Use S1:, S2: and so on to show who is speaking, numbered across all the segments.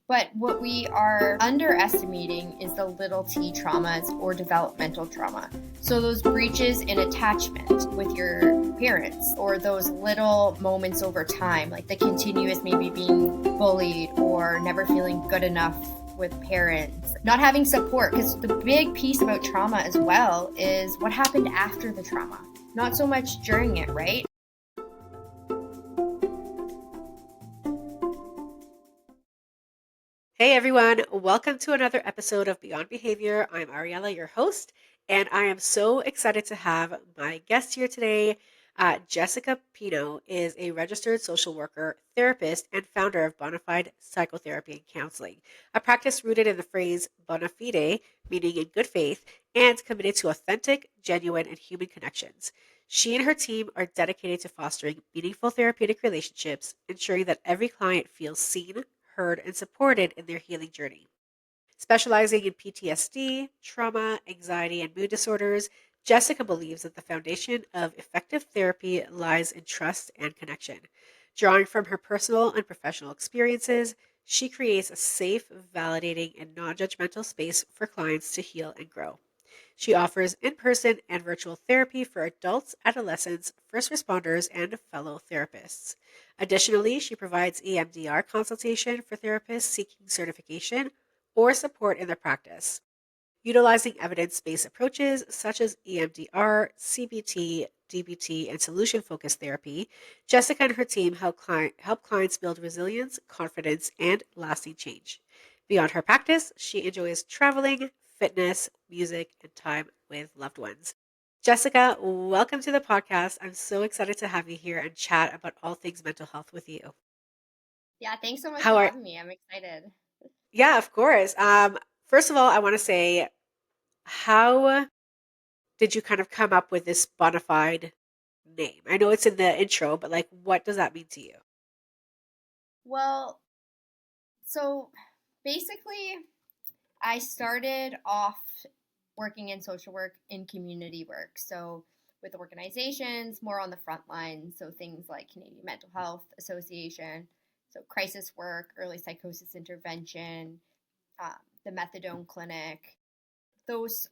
S1: But what we are underestimating is the little t traumas or developmental trauma. So those breaches in attachment with your parents, or those little moments over time, like the continuous maybe being bullied or never feeling good enough with parents, not having support. Because the big piece about trauma as well is what happened after the trauma, not so much during it, right?
S2: Hey everyone, welcome to another episode of Beyond Behaviour. I'm Ariela, your host, and I am so excited to have my guest here today. Jessica Pino is a registered social worker, therapist, and founder of Bonafide Psychotherapy and Counseling, a practice rooted in the phrase bona fide, meaning in good faith, and committed to authentic, genuine, and human connections. She and her team are dedicated to fostering meaningful therapeutic relationships, ensuring that every client feels seen, heard, and supported in their healing journey. Specializing in PTSD, trauma, anxiety, and mood disorders, Jessica believes that the foundation of effective therapy lies in trust and connection. Drawing from her personal and professional experiences, she creates a safe, validating, and non judgmental space for clients to heal and grow. She offers in person and virtual therapy for adults, adolescents, first responders, and fellow therapists. Additionally, she provides EMDR consultation for therapists seeking certification or support in their practice. Utilizing evidence based approaches such as EMDR, CBT, DBT, and solution focused therapy, Jessica and her team help clients build resilience, confidence, and lasting change. Beyond her practice, she enjoys traveling, fitness, music, and time with loved ones. Jessica, welcome to the podcast. I'm so excited to have you here and chat about all things mental health with you.
S1: Yeah, thanks so much for
S2: How are
S1: having me. I'm excited.
S2: Yeah, of course. First of all, I want to say, how did you kind of come up with this bona fide name? I know it's in the intro, but like, what does that mean to you?
S1: Well, so basically, I started off working in social work in community work. So with organizations, more on the front line. So things like Canadian Mental Health Association, so crisis work, early psychosis intervention, um, the methadone clinic, those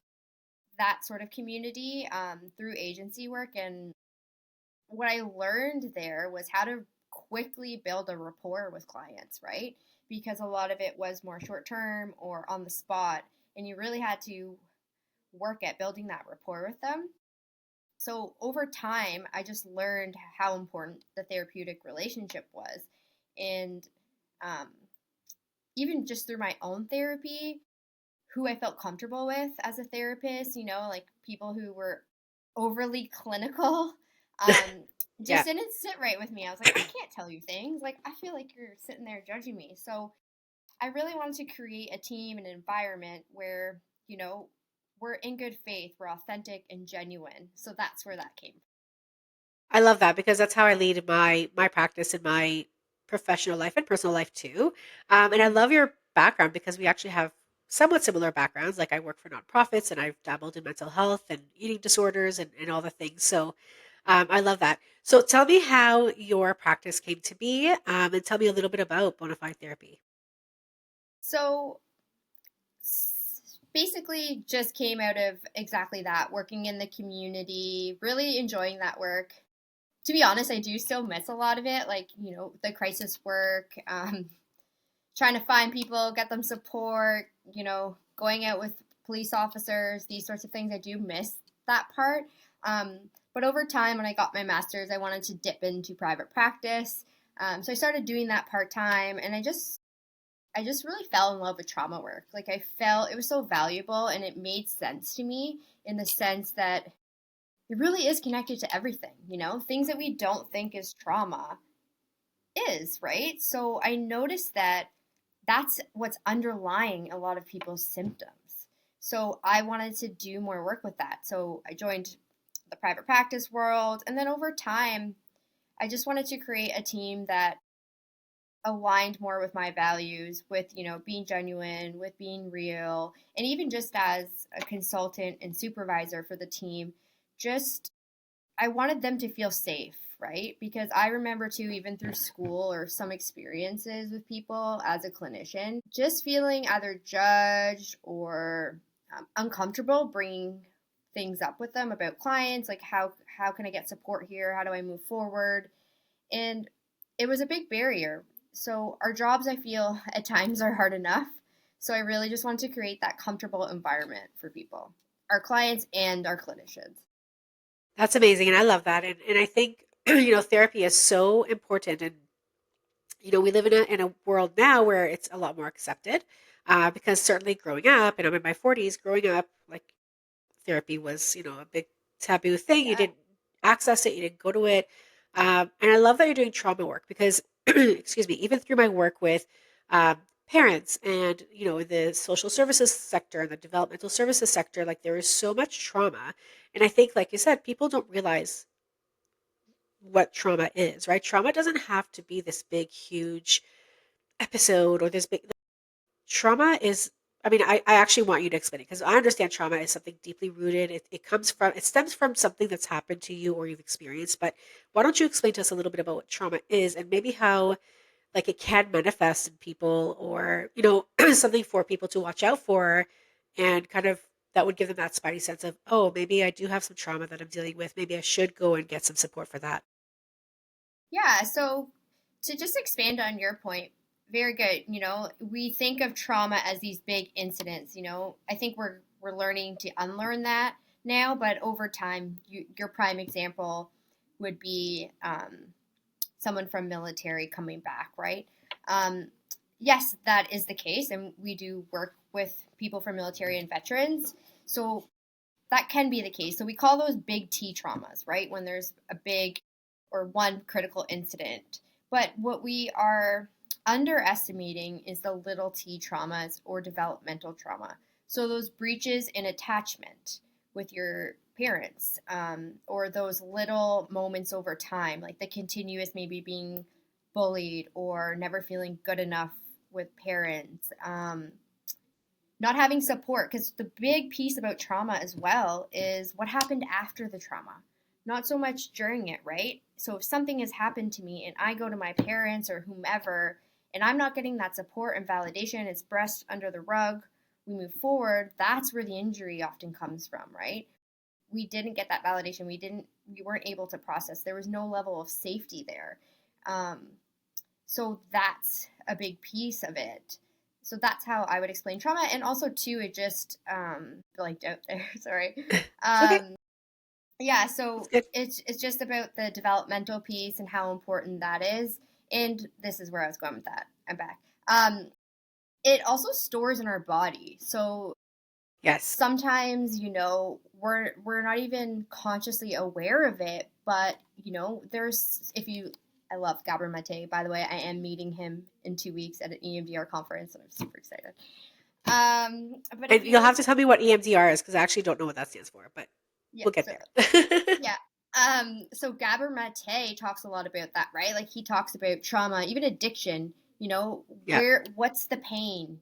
S1: that sort of community through agency work. And what I learned there was how to quickly build a rapport with clients, right? Because a lot of it was more short term or on the spot, and you really had to work at building that rapport with them. So over time, I just learned how important the therapeutic relationship was. And um, even just through my own therapy, who I felt comfortable with as a therapist, like people who were overly clinical, just
S2: Yeah,
S1: didn't sit right with me. I was like, I can't tell you things. Like, I feel like you're sitting there judging me. So I really wanted to create a team and environment where, we're in good faith, we're authentic and genuine. So that's where that came from.
S2: I love that because that's how I lead my practice in my professional life and personal life too. And I
S1: Mm-hmm.
S2: love your background because we actually have somewhat similar backgrounds. Like I work for nonprofits and I've dabbled in mental health and eating disorders and all the things. So I love that. So tell me how your practice came to be, and tell me a little bit about Bonafide Therapy.
S1: So basically just came out of exactly that, working in the community, really enjoying that work. To be honest, I do still miss a lot of it, like, the crisis work, trying to find people, get them support, going out with police officers, these sorts of things. I do miss that part. But over time, when I got my master's, I wanted to dip into private practice. So I started doing that part time, and I just really fell in love with trauma work. Like, I felt it was so valuable, and it made sense to me in the sense that it really is connected to everything. Things that we don't think is trauma is, right? So I noticed that that's what's underlying a lot of people's symptoms. So I wanted to do more work with that. So I joined the private practice world. And then over time, I just wanted to create a team that aligned more with my values, with, being genuine, with being real. And even just as a consultant and supervisor for the team, just I wanted them to feel safe. right? Because I remember too, even through school or some experiences with people as a clinician, just feeling either judged or uncomfortable bringing things up with them about clients, like how can I get support here? How do I move forward? And it was a big barrier. So our jobs, I feel, at times are hard enough. So I really just want to create that comfortable environment for people, our clients and our clinicians.
S2: That's amazing, and I love that, and I think, therapy is so important, and, we live in a world now where it's a lot more accepted, because certainly growing up, and I'm in my 40s, growing up, like, therapy was, a big taboo thing. You
S1: Yeah.
S2: didn't access it, you didn't go to it. And I love that you're doing trauma work because, excuse me, even through my work with parents and, the social services sector and the developmental services sector, like there is so much trauma. And I think, like you said, people don't realize what trauma is, right? Trauma doesn't have to be this big, huge episode or this big trauma is, I mean, I actually want you to explain it because I understand trauma is something deeply rooted. It stems from something that's happened to you or you've experienced. But why don't you explain to us a little bit about what trauma is and maybe how like it can manifest in people or, something for people to watch out for and kind of that would give them that spidey sense of, oh, maybe I do have some trauma that I'm dealing with. Maybe I should go and get some support for that.
S1: Yeah. So to just expand on your point, very good. We think of trauma as these big incidents. I think we're learning to unlearn that now, but over time, your prime example would be someone from military coming back, right? Um, yes, that is the case, and we do work with people from military and veterans. So that can be the case. So we call those big T traumas, right? When there's a big or one critical incident. But what we are underestimating is the little t traumas or developmental trauma. So those breaches in attachment with your parents, or those little moments over time, like the continuous maybe being bullied or never feeling good enough with parents, not having support, because the big piece about trauma as well is what happened after the trauma, not so much during it, right? So if something has happened to me and I go to my parents or whomever and I'm not getting that support and validation, it's brushed under the rug, we move forward, that's where the injury often comes from, right? We didn't get that validation, we weren't able to process, there was no level of safety there. um, so that's a big piece of it. So that's how I would explain trauma. And also too, it just blanked out there. Sorry.
S2: It's okay.
S1: Um, yeah.
S2: It's
S1: So
S2: good.
S1: it's just about the developmental piece and how important that is. And this is where I was going with that. I'm back. It also stores in our body. So
S2: Yes.
S1: sometimes, we're not even consciously aware of it, but there's if you I love Gabor Mate, by the way. I am meeting him in 2 weeks at an EMDR conference and I'm super excited. But
S2: And
S1: if
S2: you'll
S1: you
S2: have to tell me what EMDR is because I actually don't know what that stands for, but
S1: yeah,
S2: we'll get
S1: so
S2: there.
S1: yeah. So Gabor Mate talks a lot about that, right? Like he talks about trauma, even addiction,
S2: Yeah.
S1: what's the pain?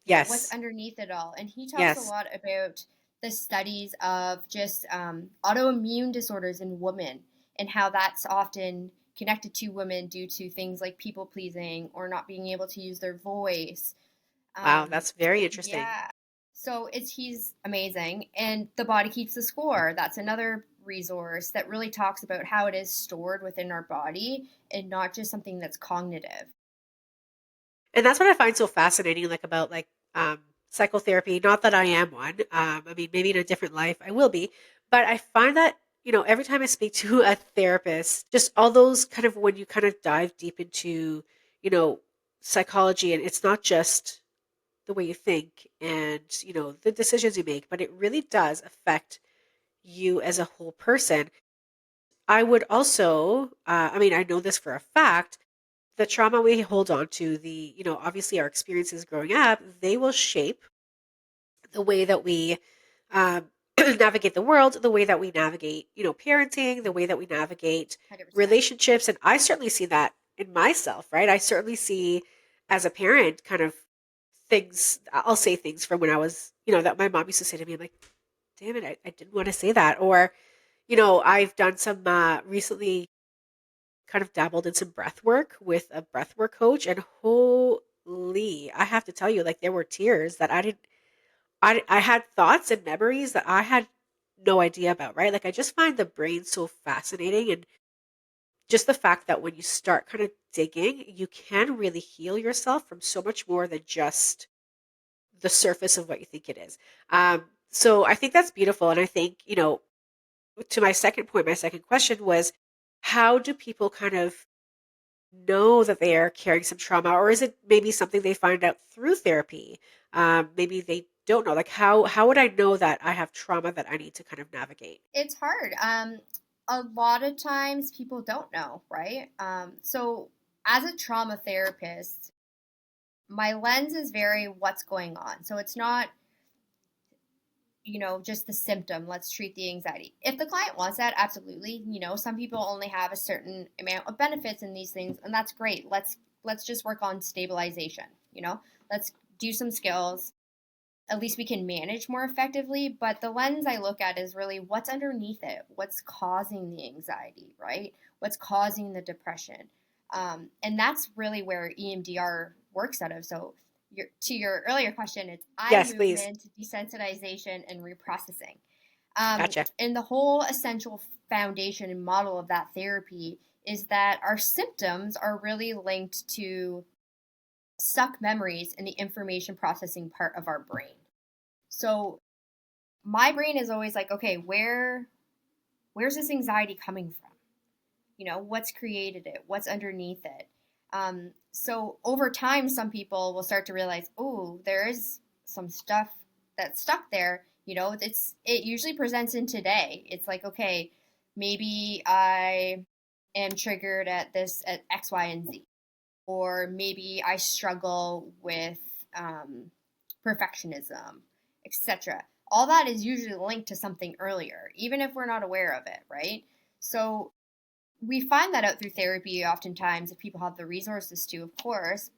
S1: What's
S2: Yes.
S1: underneath it all? And he talks a
S2: Yes.
S1: lot about the studies of just autoimmune disorders in women and how that's often connected to women due to things like people pleasing or not being able to use their voice.
S2: Wow,
S1: Um,
S2: that's very interesting.
S1: yeah. So he's amazing, and the body keeps the score. That's another resource that really talks about how it is stored within our body and not just something that's cognitive.
S2: And that's what I find so fascinating, like about like psychotherapy. Not that I am one. I mean, maybe in a different life I will be, but I find that every time I speak to a therapist, just all those kind of when you kind of dive deep into you know psychology, and it's not just the way you think and the decisions you make, but it really does affect you as a whole person. I would also, I mean, I know this for a fact, the trauma we hold on to, obviously our experiences growing up, they will shape the way that we um, navigate the world, the way that we navigate, parenting, the way that we navigate
S1: 100%.
S2: relationships. And I certainly see that in myself, right? I certainly see as a parent kind of things, I'll say things from when I was, that my mom used to say to me, I'm like, damn it, I didn't want to say that. Or, I've done some recently. kind of dabbled in some breath work with a breath work coach, and holy, I have to tell you, like there were tears that I didn't I had thoughts and memories that I had no idea about, right? Like I just find the brain so fascinating, and just the fact that when you start kind of digging, you can really heal yourself from so much more than just the surface of what you think it is. So I think that's beautiful. And I think, to my second point, my second question was, how do people kind of know that they are carrying some trauma, or is it maybe something they find out through therapy? Maybe they don't know. Like how would I know that I have trauma that I need to kind of navigate?
S1: It's hard. A lot of times people don't know, right? So as a trauma therapist, my lens is very what's going on. So it's not, just the symptom. Let's treat the anxiety. If the client wants that, absolutely. Some people only have a certain amount of benefits in these things, and that's great. Let's just work on stabilization. Let's do some skills. At least we can manage more effectively. But the lens I look at is really what's underneath it, what's causing the anxiety, right? What's causing the depression. And that's really where EMDR works out of. So, to your earlier question, it's eye
S2: Yes, please.
S1: movement, desensitization, and reprocessing.
S2: Gotcha.
S1: And the whole essential foundation and model of that therapy is that our symptoms are really linked to stuck memories in the information processing part of our brain. So my brain is always like, okay, where's this anxiety coming from? What's created it? What's underneath it? So over time, some people will start to realize, oh, there is some stuff that's stuck there. It usually presents in today. It's like, okay, maybe I am triggered at X, Y, and Z, or maybe I struggle with perfectionism, etc. All that is usually linked to something earlier, even if we're not aware of it, right? So we find that out through therapy oftentimes if people have the resources to, of course.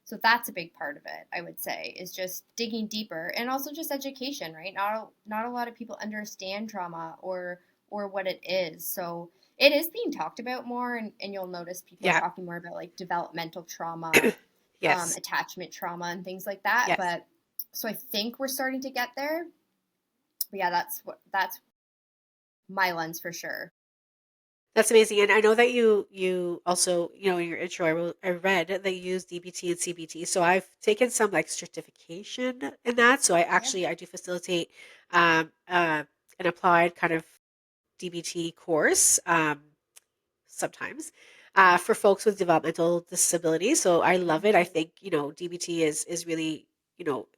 S1: So that's a big part of it, I would say, is just digging deeper, and also just education, right? Not a lot of people understand trauma or what it is. So it is being talked about more, and you'll notice people are
S2: Yeah.
S1: talking more about like developmental trauma,
S2: Yes.
S1: attachment trauma, and things like that.
S2: Yes.
S1: But so I think we're starting to get there. But yeah, that's my lens for sure.
S2: That's amazing, and I know that you also, in your intro, I read that you use DBT and CBT. So I've taken some like certification in that. So
S1: Yeah.
S2: I do facilitate an applied kind of DBT course. Sometimes for folks with developmental disabilities. So I love it. I
S1: Mhm.
S2: think DBT is really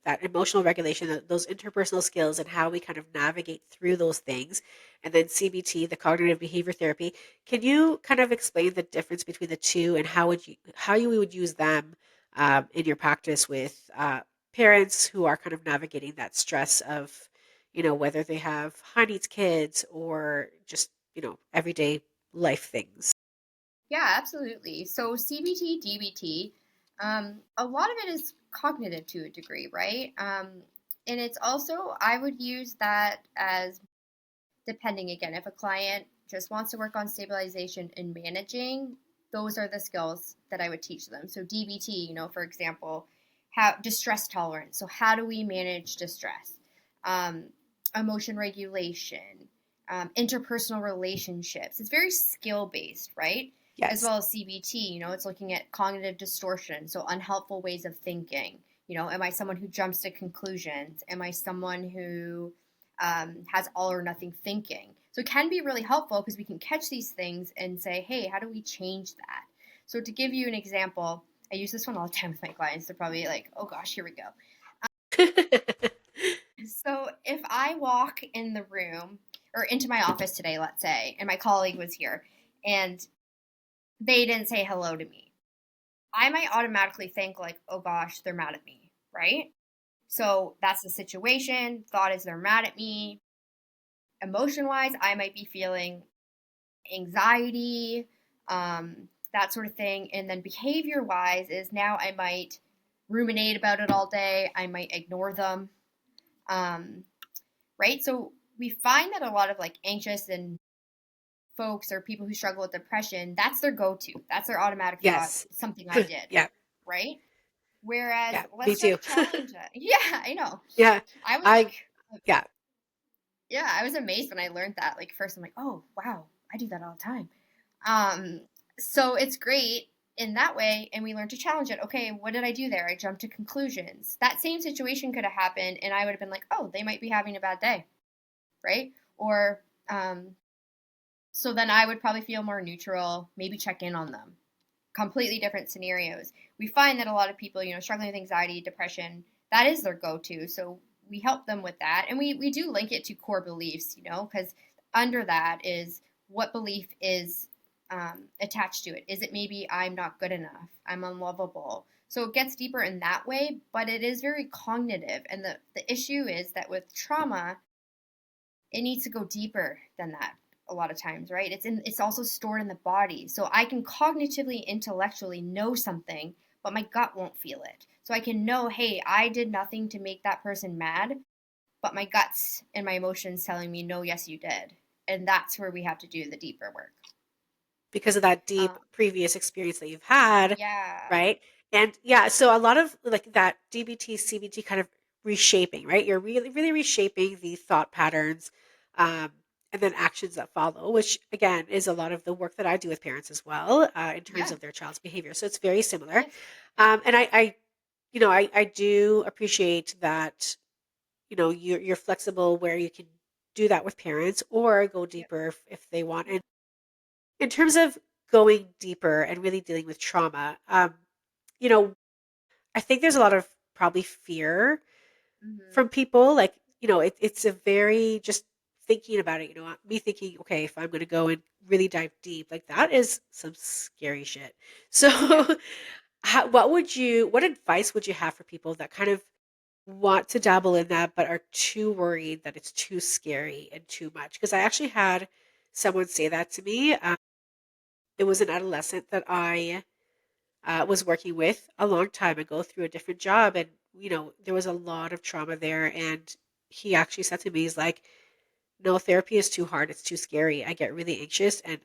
S2: that emotional regulation, those interpersonal skills, and how we kind of navigate through those things. And then CBT, the cognitive behavior therapy. Can you kind of explain the difference between the two, and how you would use them in your practice with parents who are kind of navigating that stress of whether they have high needs kids or just everyday life things.
S1: Yeah, absolutely. So CBT, DBT, a lot of it is cognitive to a degree, right? And it's also, I would use that as depending again, if a client just wants to work on stabilization and managing, those are the skills that I would teach them. So DBT, for example, how distress tolerance. So how do we manage distress? Um, Emotion regulation, interpersonal relationships. It's very skill based, right? As
S2: Yes.
S1: well as CBT, it's looking at cognitive distortion, so unhelpful ways of thinking. Am I someone who jumps to conclusions? Am I someone who has all or nothing thinking? So it can be really helpful because we can catch these things and say, hey, how do we change that? So to give you an example, I use this one all the time with my clients. They're probably like, oh gosh, here we go. So if I walk in the room or into my office today, let's say, and my colleague was here and they didn't say hello to me, I might automatically think like, oh gosh, they're mad at me, right? So that's the situation. Thought is they're mad at me. Emotion wise, I might be feeling anxiety, that sort of thing. And then behavior wise is now I might ruminate about it all day. I might ignore them. Um, right. So we find that a lot of like anxious and folks or people who struggle with depression, that's their go-to. That's their automatic thought,
S2: Yes.
S1: something I did,
S2: Yeah.
S1: right? Whereas
S2: Yeah. Me
S1: let's try
S2: too.
S1: to challenge it. Yeah, I know.
S2: Yeah.
S1: I was
S2: I,
S1: like,
S2: yeah.
S1: yeah, I was amazed when I learned that. Like first I'm like, oh wow, I do that all the time. Um, so it's great in that way, and we learn to challenge it. Okay, what did I do there? I jumped to conclusions. That same situation could have happened, and I would have been like, oh, they might be having a bad day, right? Or so then I would probably feel more neutral, maybe check in on them. Completely different scenarios. We find that a lot of people, struggling with anxiety, depression, that is their go-to. So we help them with that, and we do link it to core beliefs, because under that is what belief is attached to it. Is it maybe I'm not good enough? I'm unlovable. So it gets deeper in that way, but it is very cognitive. And the issue is that with trauma, it needs to go deeper than that a lot of times, right? It's also stored in the body. So I can cognitively, intellectually know something, but my gut won't feel it. So I can know, hey, I did nothing to make that person mad, but my guts and my emotions telling me, no, yes, you did. And that's where we have to do the deeper work.
S2: Because of that deep
S1: Um,
S2: previous experience that you've had,
S1: yeah.
S2: right? And yeah, so a lot of like that DBT, CBT kind of reshaping, right? You're really, really reshaping the thought patterns, um, and then actions that follow, which again is a lot of the work that I do with parents as well, in terms
S1: Yeah.
S2: of their child's behavior. So it's very similar.
S1: Yes.
S2: And I do appreciate that, you're flexible where you can do that with parents or go
S1: Yep.
S2: deeper if they want. And in terms of going deeper and really dealing with trauma, you know, I think there's a lot of probably fear
S1: Mm-hmm.
S2: from people. Like, it's a very just thinking about it, me thinking, okay, if I'm going to go and really dive deep, like that is some scary shit. So,
S1: Yeah.
S2: what advice would you have for people that kind of want to dabble in that, but are too worried that it's too scary and too much? Because I actually had someone say that to me. It was an adolescent that I was working with a long time ago through a different job. And, there was a lot of trauma there. And he actually said to me, he's like, no, therapy is too hard. It's too scary. I get really anxious and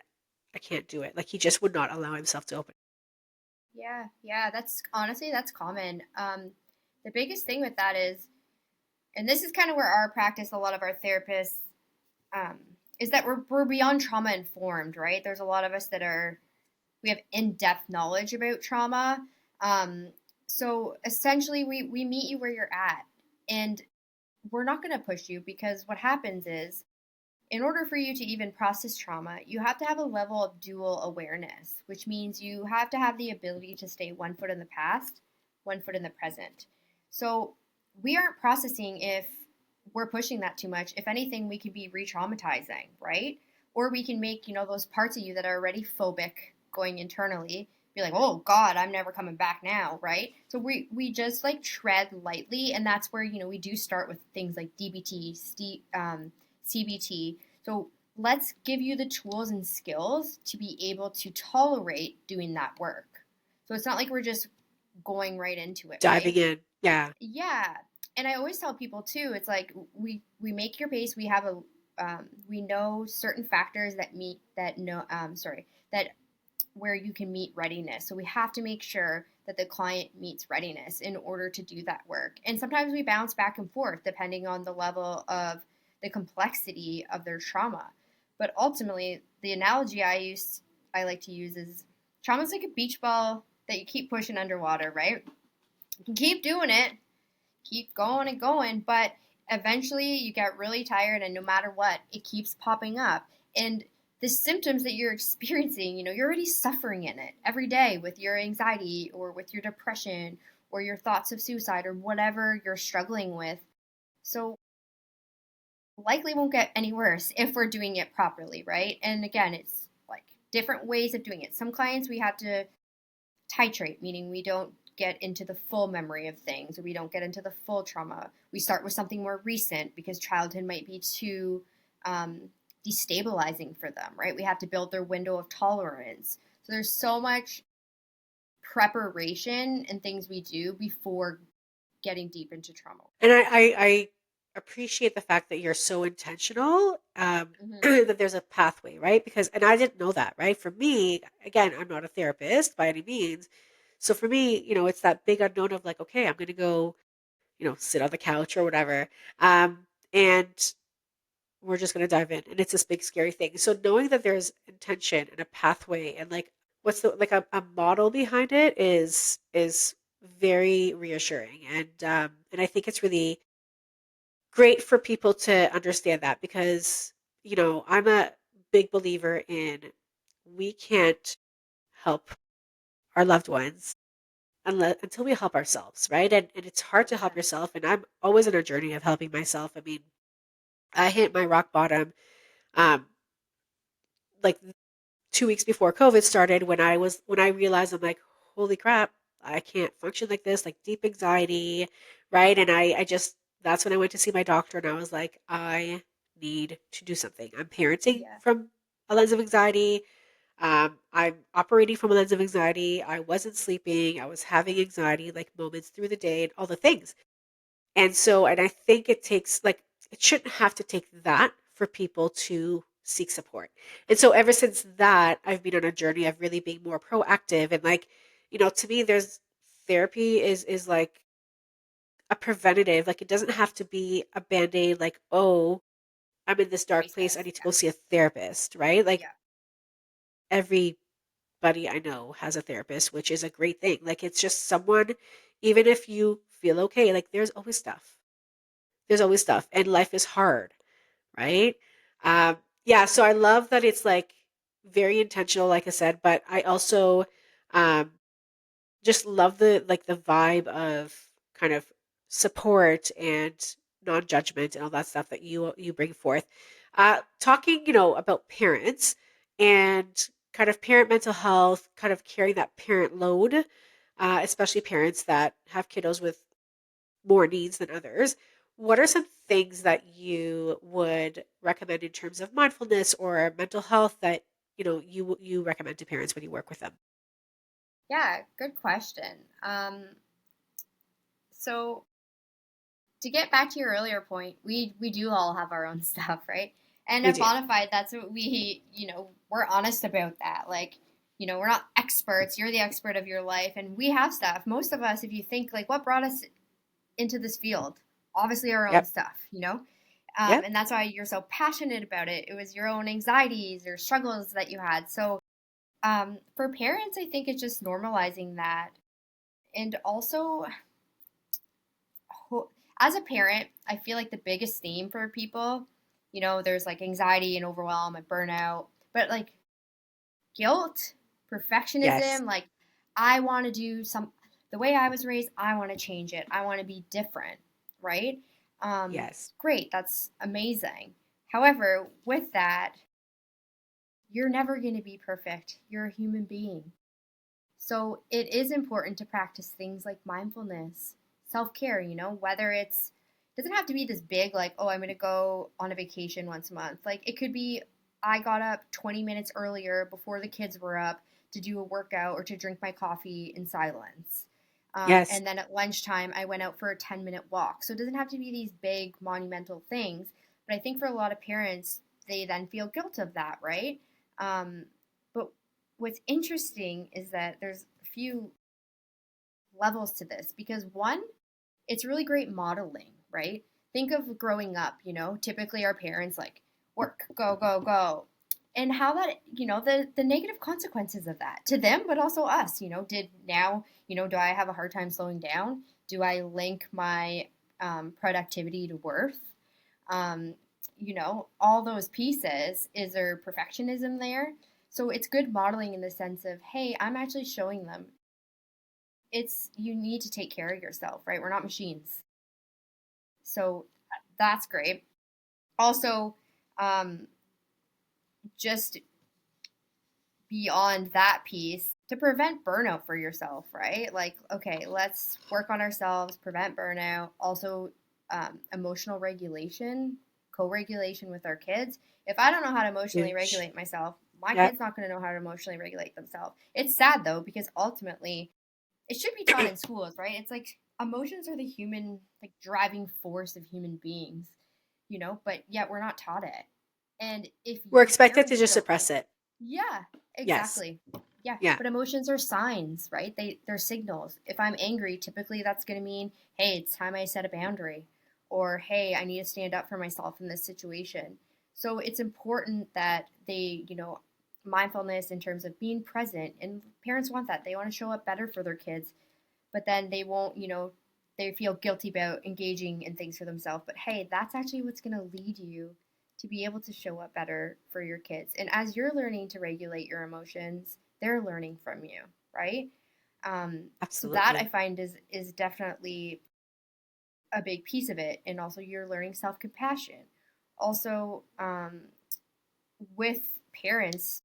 S2: I can't do it. Like he just would not allow himself to open.
S1: Yeah. Yeah. That's honestly, that's common. The biggest thing with that is, and this is kind of where our practice, a lot of our therapists, um, is that we're beyond trauma informed, right? There's a lot of us that we have in-depth knowledge about trauma. Um, so essentially we meet you where you're at, and we're not going to push you, because what happens is, in order for you to even process trauma, you have to have a level of dual awareness, which means you have to have the ability to stay 1 foot in the past, 1 foot in the present. So we aren't processing if we're pushing that too much. If anything, we could be re-traumatizing, right? Or we can make, those parts of you that are already phobic going internally be like, oh God, I'm never coming back now, right? So we just like tread lightly, and that's where we do start with things like DBT, CBT. So let's give you the tools and skills to be able to tolerate doing that work. So it's not like we're just going right into it,
S2: Diving
S1: right?
S2: in. Yeah.
S1: Yeah. And I always tell people too, it's like we make your pace. We have a we know certain factors that meet that no sorry that where you can meet readiness. So we have to make sure that the client meets readiness in order to do that work. And sometimes we bounce back and forth depending on the level of the complexity of their trauma. But ultimately, the analogy I like to use is trauma is like a beach ball that you keep pushing underwater, right? You can keep doing it, keep going and going, but eventually you get really tired, and no matter what, it keeps popping up. And the symptoms that you're experiencing, you're already suffering in it every day with your anxiety or with your depression or your thoughts of suicide or whatever you're struggling with. So likely won't get any worse if we're doing it properly, right? And again, it's like different ways of doing it. Some clients we have to titrate, meaning we don't get into the full memory of things, or we don't get into the full trauma. We start with something more recent because childhood might be too destabilizing for them, right? We have to build their window of tolerance. So there's so much preparation and things we do before getting deep into trauma.
S2: And I appreciate the fact that you're so intentional,
S1: Hmm.
S2: that there's a pathway, right? Because, and I didn't know that, right? For me, again, I'm not a therapist by any means. So for me, it's that big unknown of like, okay, I'm going to go, sit on the couch or whatever. And we're just going to dive in. And it's this big, scary thing. So knowing that there's intention and a pathway and like, what's the, like a model behind it is very reassuring. And I think it's really great for people to understand that because, I'm a big believer in we can't help our loved ones until we help ourselves, right? And it's hard to help
S1: 100%.
S2: yourself. And I'm always in a journey of helping myself. I mean, I hit my rock bottom, um, like 2 weeks before COVID started when I realized I'm like, holy crap, I can't function like this, like deep anxiety, right? And I just that's when I went to see my doctor and I was like, I need to do something. I'm parenting
S1: Yeah.
S2: from a lens of anxiety. I'm operating from a lens of anxiety. I wasn't sleeping. I was having anxiety like moments through the day and all the things. And I think it takes like it shouldn't have to take that for people to seek support. And so ever since that, I've been on a journey of really being more proactive and like, to me there's therapy is like a preventative. Like it doesn't have to be a band-aid like, oh, I'm in this dark place, I
S1: Crisis.
S2: need to go see a therapist, right? Like
S1: Yeah.
S2: everybody I know has a therapist, which is a great thing. Like it's just someone, even if you feel okay, like there's always stuff. There's always stuff and life is hard, right? Yeah, so I love that it's like very intentional, like I said, but I also um, just love the vibe of kind of support and non-judgment and all that stuff that you bring forth. Talking, about parents and kind of parent mental health, kind of carrying that parent load, especially parents that have kiddos with more needs than others. What are some things that you would recommend in terms of mindfulness or mental health that you recommend to parents when you work with them?
S1: Yeah, good question. So to get back to your earlier point, we do all have our own stuff, right? And
S2: We
S1: at
S2: do.
S1: Bonafide, that's what we're honest about that. Like, we're not experts. You're the expert of your life, and we have stuff. Most of us, if you think like what brought us into this field, obviously our own
S2: Yep.
S1: stuff.
S2: Yep.
S1: And that's why you're so passionate about it. It was your own anxieties or struggles that you had. So for parents, I think it's just normalizing that, and also as a parent, I feel like the biggest theme for people, there's like anxiety and overwhelm and burnout, but like guilt,
S2: Yes.
S1: perfectionism, like I want to do the way I was raised, I want to change it. I want to be different, right?
S2: Yes.
S1: Great, that's amazing. However, with that, you're never going to be perfect. You're a human being. So it is important to practice things like mindfulness, self care, whether it's, doesn't have to be this big, like, oh, I'm going to go on a vacation once a month. Like, it could be, I got up 20 minutes earlier before the kids were up to do a workout or to drink my coffee in silence.
S2: Yes.
S1: And then at lunchtime, I went out for a 10-minute walk. So it doesn't have to be these big monumental things. But I think for a lot of parents, they then feel guilt of that, right? Um, but what's interesting is that there's a few levels to this because one, it's really great modeling, right? Think of growing up, typically our parents like work, go, go, go. And how that, the negative consequences of that to them, but also us, did now, do I have a hard time slowing down? Do I link my productivity to worth? Um, all those pieces. Is there perfectionism there? So it's good modeling in the sense of, hey, I'm actually showing them you need to take care of yourself, right? We're not machines. So that's great. Also, um, just beyond that piece, to prevent burnout for yourself, right? Like, okay, let's work on ourselves, prevent burnout. Also, emotional regulation, co regulation with our kids. If I don't know how to emotionally
S2: Huge.
S1: regulate myself, my
S2: Yep.
S1: kid's not going to know how to emotionally regulate themselves. It's sad though, because ultimately, it should be taught in schools, right? It's like emotions are the human, like, driving force of human beings, but yet we're not taught it. And if
S2: We're
S1: your
S2: expected to
S1: parents
S2: just
S1: don't
S2: suppress it.
S1: yeah,
S2: Yes.
S1: exactly. Yeah,
S2: Yeah.
S1: but emotions are signs, right? They're signals. If I'm angry, typically that's going to mean, hey, it's time I set a boundary, or hey, I need to stand up for myself in this situation. So it's important that they, mindfulness in terms of being present, and parents want that. They want to show up better for their kids, but then they won't, they feel guilty about engaging in things for themselves. But hey, that's actually what's going to lead you to be able to show up better for your kids. And as you're learning to regulate your emotions, they're learning from you, right? So that I
S2: Absolutely.
S1: find is definitely a big piece of it. And also you're learning self compassion. Also, with parents,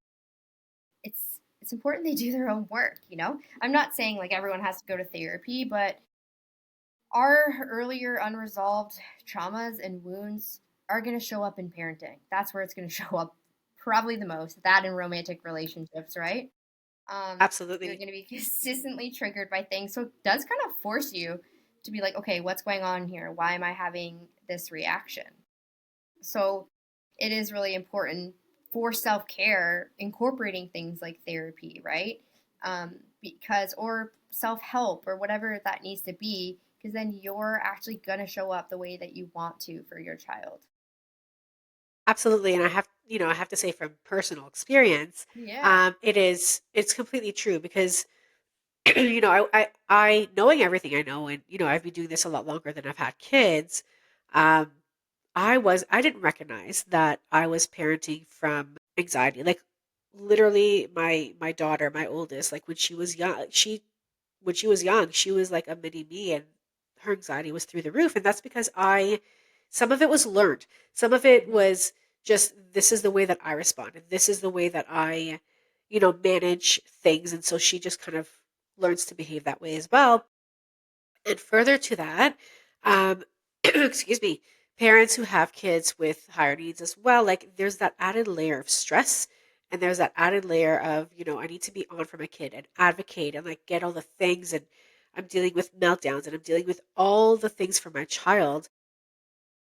S1: it's important they do their own work. I'm not saying like everyone has to go to therapy, but our earlier unresolved traumas and wounds are going to show up in parenting. That's where it's going to show up probably the most. That in romantic relationships, right? You're
S2: Absolutely.
S1: going to be consistently triggered by things. So it does kind of force you to be like, okay, what's going on here? Why am I having this reaction? So it is really important for self care, incorporating things like therapy, right? Or self help or whatever that needs to be, because then you're actually going to show up the way that you want to for your child.
S2: Absolutely. And I have to say from personal experience,
S1: Yeah.
S2: it's completely true because I knowing everything I know, and I've been doing this a lot longer than I've had kids. Um, I didn't recognize that I was parenting from anxiety. Like literally, my daughter, my oldest, like when she was young, she was like a mini me, and her anxiety was through the roof. And that's because some of it was learned, some of it
S1: Hmm.
S2: was just this is the way that I respond, and this is the way that I manage things, and so she just kind of learns to behave that way as well. And further to that, um, excuse me, parents who have kids with higher needs as well, like there's that added layer of stress, and there's that added layer of, I need to be on for my kid and advocate and like get all the things. And I'm dealing with meltdowns and I'm dealing with all the things for my child.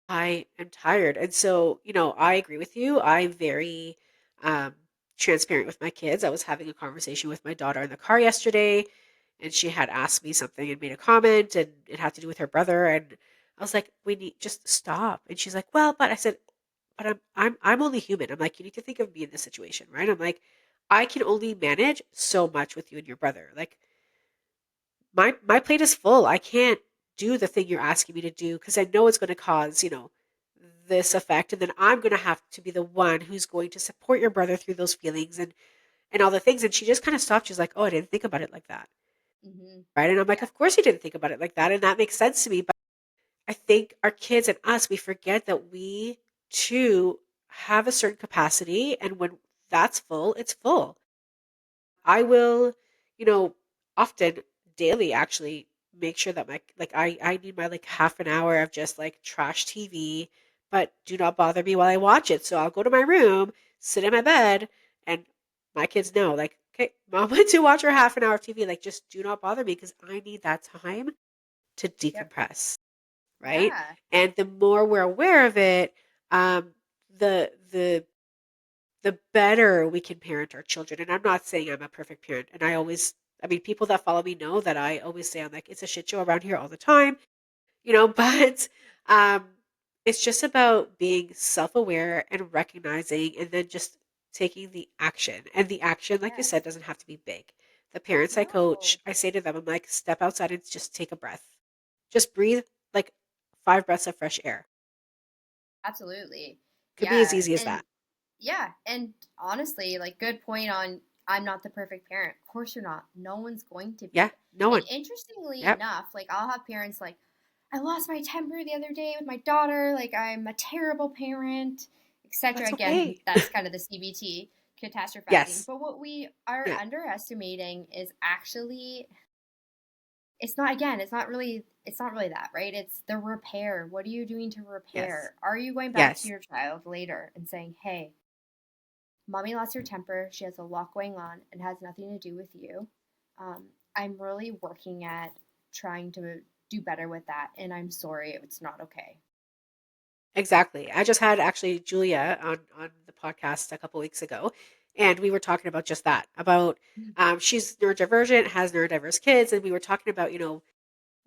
S2: I am tired. And so, I agree with you. I'm very um, transparent with my kids. I was having a conversation with my daughter in the car yesterday, and she had asked me something and made a comment, and it had to do with her brother. And I was like, we need just stop. And she's like, well, but I said, but I'm only human. I'm like, you need to think of me in this situation, right? I'm like, I can only manage so much with you and your brother. Like, my plate is full. I can't do the thing you're asking me to do because I know it's going to cause, this effect, and then I'm going to have to be the one who's going to support your brother through those feelings and all the things. And she just kind of stopped. She's like, "Oh, I didn't think about it like that."
S1: Hmm.
S2: Right? And I'm like,
S1: Yeah.
S2: "Of course you didn't think about it like that." And that makes sense to me, but I think our kids and us, we forget that we too have a certain capacity, and when that's full, it's full. I will, you know, often daily actually make sure that I need my like half an hour of just like trash TV, but do not bother me while I watch it. So I'll go to my room, sit in my bed, and my kids know like, okay, mom went to watch her half an hour of TV. Like just do not bother me because I need that time to
S1: Yep.
S2: decompress, right?
S1: Yeah.
S2: And the more we're aware of it, the the better we can parent our children. And I'm not saying I'm a perfect parent. And I mean, people that follow me know that I always say I'm like, it's a shit show around here all the time, but um, it's just about being self aware and recognizing and then just taking the action. And the action, like you said,
S1: Yes.
S2: doesn't have to be big. The parents I coach,
S1: No.
S2: I say to them, I'm like, step outside and just take a breath. Just breathe like 5 breaths of fresh air.
S1: Absolutely.
S2: Could be as
S1: Yeah.
S2: easy as
S1: And
S2: that.
S1: yeah, and honestly, like, good point on, I'm not the perfect parent. Of course you're not. No one's going to
S2: Yeah,
S1: be.
S2: no
S1: And
S2: one.
S1: interestingly
S2: Yep,
S1: enough, like, I'll have parents like, I lost my temper the other day with my daughter, like, I'm a terrible parent, etc.
S2: that's
S1: Again,
S2: okay.
S1: that's kind of the CBT, catastrophizing.
S2: Yes.
S1: But what we are
S2: Yeah.
S1: underestimating is actually, it's not really that, right? It's the repair. What are you doing to
S2: Yes.
S1: repair? Are you going back to
S2: Yes.
S1: your child later and saying, hey, mommy lost her temper. She has a lot going on and has nothing to do with you. I'm really working at trying to do better with that. And I'm sorry, it's not okay.
S2: Exactly. I just had actually Julia on the podcast a couple weeks ago, and we were talking about just that, about
S1: Mhm.
S2: she's neurodivergent, has neurodiverse kids, and we were talking about,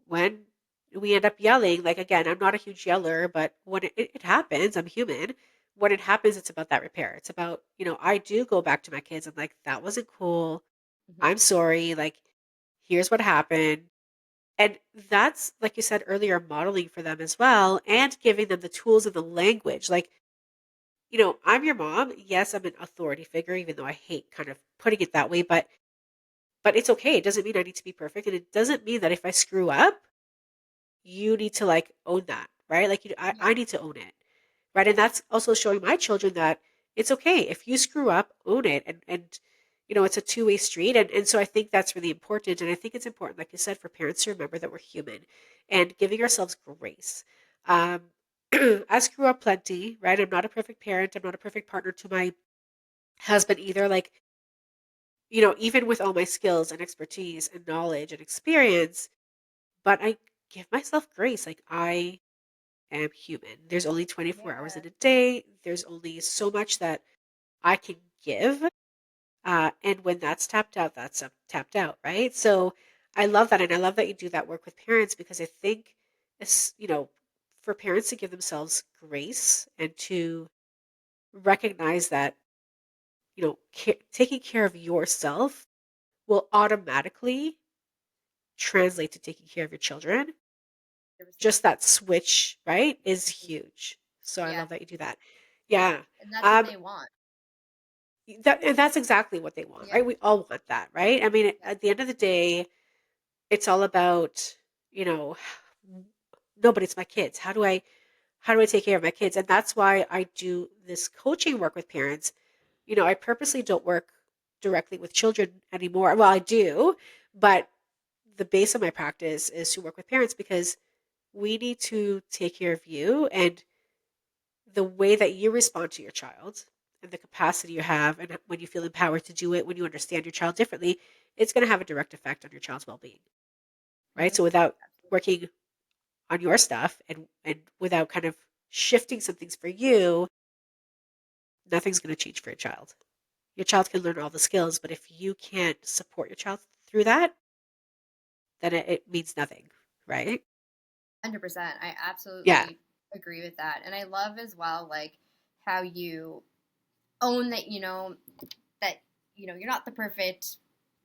S2: when we end up yelling, like, again, I'm not a huge yeller, but when it happens, I'm human. When it happens, it's about that repair. It's about, I do go back to my kids. I'm like, that wasn't cool.
S1: Mhm.
S2: I'm sorry. Like, here's what happened. And that's, like you said earlier, modeling for them as well and giving them the tools and the language. Like, I'm your mom. Yes, I'm an authority figure, even though I hate kind of putting it that way, but it's okay. It doesn't mean I need to be perfect. And it doesn't mean that if I screw up, you need to like own that, right? Like
S1: Yeah.
S2: I need to own it. Right. And that's also showing my children that it's okay. If you screw up, own it. And it's a two-way street. And so I think that's really important. And I think it's important, like you said, for parents to remember that we're human and giving ourselves grace. Um, I screw up plenty, right? I'm not a perfect parent. I'm not a perfect partner to my husband either. Like, even with all my skills and expertise and knowledge and experience, but I give myself grace. Like, I am human. There's only 24 hours
S1: Yeah.
S2: in a day. There's only so much that I can give. And when that's tapped out, that's tapped out, right? So I love that. And I love that you do that work with parents because I think, it's, for parents to give themselves grace and to recognize that, taking care of yourself will automatically translate to taking care of your children.
S1: 100%.
S2: Just that switch, right, is
S1: Mhm.
S2: huge. So I
S1: Yeah.
S2: love that you do that. Yeah.
S1: And that's what
S2: Um,
S1: they want.
S2: and that's exactly what they want,
S1: Yeah.
S2: right? We all want that, right? I mean,
S1: Yeah.
S2: at the end of the day, it's all about, you know, no, but it's my kids. How do I take care of my kids? And that's why I do this coaching work with parents. I purposely don't work directly with children anymore. Well, I do, but the base of my practice is to work with parents because we need to take care of you and the way that you respond to your child and the capacity you have and when you feel empowered to do it, when you understand your child differently, it's going to have a direct effect on your child's well-being, right?
S1: Mhm.
S2: So without
S1: Absolutely.
S2: working on your stuff and without kind of shifting some things for you, nothing's going to change for your child. Your child can learn all the skills, but if you can't support your child through that, then it means nothing, right?
S1: 100%. I
S2: Yeah,
S1: absolutely agree with that. And I love as well, like, how you own that, that, you're not the perfect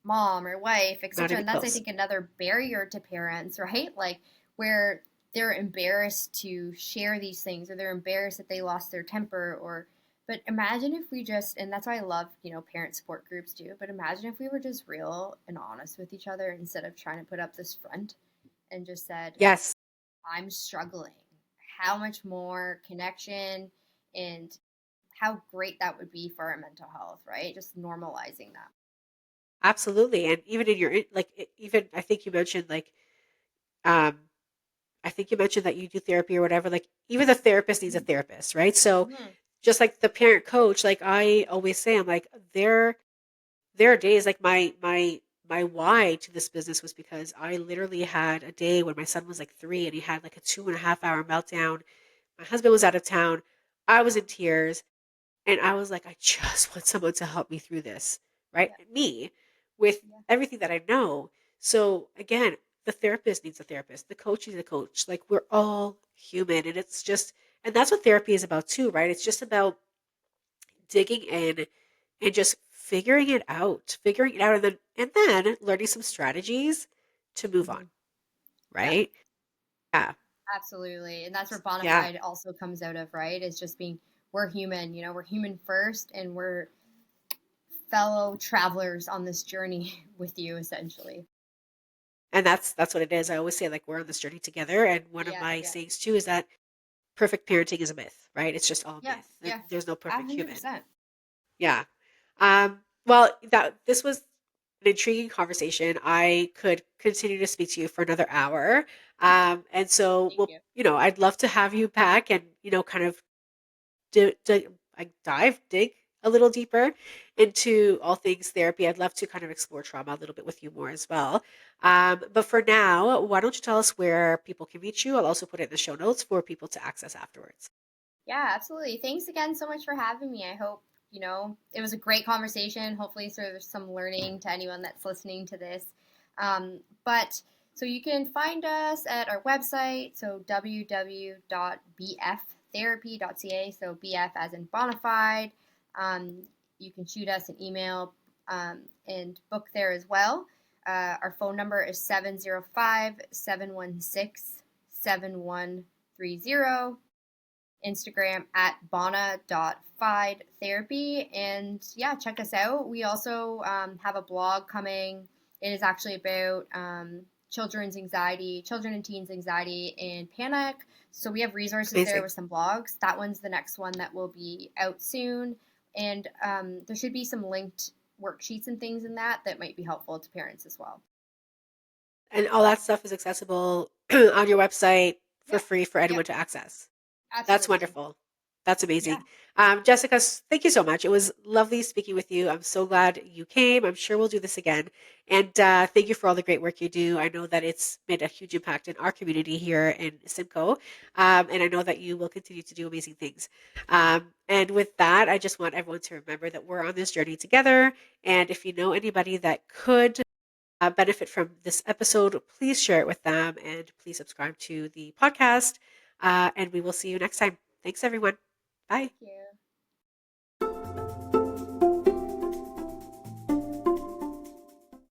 S1: mom or wife,
S2: not
S1: etc.
S2: even
S1: And that's, I
S2: close.
S1: think, another barrier to parents, right? Like, where they're embarrassed to share these things, or they're embarrassed that they lost their temper, or, but imagine if we just, and that's why I love, parent support groups too, but imagine if we were just real and honest with each other instead of trying to put up this front and just said,
S2: Yes,
S1: I'm struggling. How much more connection and how great that would be for our mental health, right? Just normalizing that.
S2: absolutely. And even in your like even I think you mentioned like um I think you mentioned that you do therapy or whatever. Like even the therapist needs a therapist, right? So
S1: Mm-hmm.
S2: just like the parent coach, like I always say, I'm like there are days like my why to this business was because I literally had a day when my son was like 3 and he had like a 2.5 hour meltdown. My husband was out of town. I was in tears. And I was like, I just want someone to help me through this, right?
S1: Yeah.
S2: Me with
S1: Yeah.
S2: everything that I know. So again, the therapist needs a therapist, the coach needs a coach. Like we're all human. And it's just, and that's what therapy is about too, right? It's just about digging in and just figuring it out and then learning some strategies to move on,
S1: Mm-hmm. Yeah.
S2: right? Yeah.
S1: Absolutely. And that's where
S2: Yeah.
S1: Bonafide also comes out of, right? Is just being, we're human, we're human first, and we're fellow travelers on this journey with you, essentially.
S2: And that's what it is. I always say like we're on this journey together. And one of
S1: Yeah.
S2: my
S1: Yeah.
S2: sayings too is that perfect parenting is a myth, right? It's just all
S1: Yeah.
S2: myth.
S1: Yeah.
S2: There's no
S1: A
S2: perfect
S1: hundred
S2: human.
S1: percent.
S2: Yeah. Well, that this was an intriguing conversation. I could continue to speak to you for another hour. And so
S1: Thank
S2: we'll,
S1: you.
S2: I'd love to have you back and, kind of like dig a little deeper into all things therapy, I'd love to kind of explore trauma a little bit with you more as well. But for now, why don't you tell us where people can reach you? I'll also put it in the show notes for people to access afterwards.
S1: Yeah, absolutely. Thanks again so much for having me. I hope, it was a great conversation. Hopefully, so there's some learning to anyone that's listening to this. But so you can find us at our website, so www.bftherapy.ca, so BF as in Bonafide. Um, you can shoot us an email and book there as well. Our phone number is 705-716-7130. Instagram at bona.fide therapy. And check us out. We also have a blog coming. It is actually about children's anxiety, children and teens anxiety and panic. So we have resources there
S2: Amazing.
S1: with some blogs. That one's the next one that will be out soon. And there should be some linked worksheets and things in that might be helpful to parents as well.
S2: And all that stuff is accessible on your website for
S1: Yep.
S2: free for anyone
S1: Yep.
S2: to access. That's
S1: Absolutely.
S2: wonderful. That's
S1: Yeah.
S2: amazing. Jessica, thank you so much. It was lovely speaking with you. I'm so glad you came. I'm sure we'll do this again. And thank you for all the great work you do. I know that it's made a huge impact in our community here in Simcoe. And I know that you will continue to do amazing things. And with that, I just want everyone to remember that we're on this journey together. And if you know anybody that could benefit from this episode, please share it with them and please subscribe to the podcast. And we will see you next time. Thanks, everyone. Bye.
S1: Thank you.